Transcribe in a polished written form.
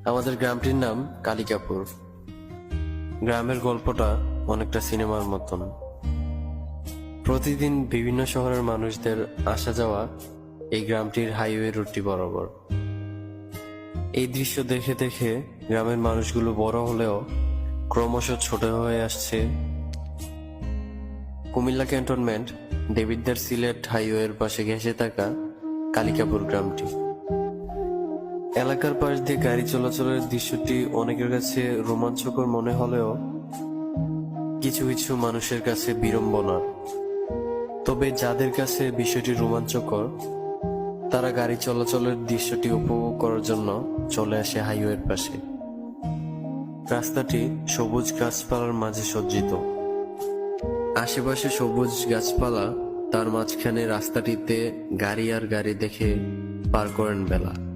আমাদের গ্রামটির নাম কালিকাপুর। গ্রামের গল্পটা অনেকটা সিনেমার মতন। প্রতিদিন বিভিন্ন শহরের মানুষদের আসা যাওয়া এই গ্রামটির হাইওয়ে রুটটি বরাবর। এই দৃশ্য দেখে দেখে গ্রামের মানুষগুলো বড় হলেও ক্রমশ ছোট হয়ে আসছে। কুমিল্লা ক্যান্টনমেন্ট দেবিদ্বার সিলেট হাইওয়ের পাশে ঘেঁষে থাকা কালিকাপুর গ্রামটি। এলাকার পাশ দিয়ে গাড়ি চলাচলের দৃশ্যটি অনেকের কাছে রোমাঞ্চকর মনে হলেও কিছু কিছু মানুষের কাছে বিড়ম্বনার। তবে যাদের কাছে বিষয়টি রোমাঞ্চকর তারা গাড়ি চলাচলের দৃশ্যটি উপভোগ করার জন্য চলে আসে হাইওয়ের পাশে। রাস্তাটি সবুজ গাছপালার মাঝে সজ্জিত। আশেপাশে সবুজ গাছপালা, তার মাঝখানে রাস্তাটিতে গাড়ি আর গাড়ি দেখে পার করেন বেলা।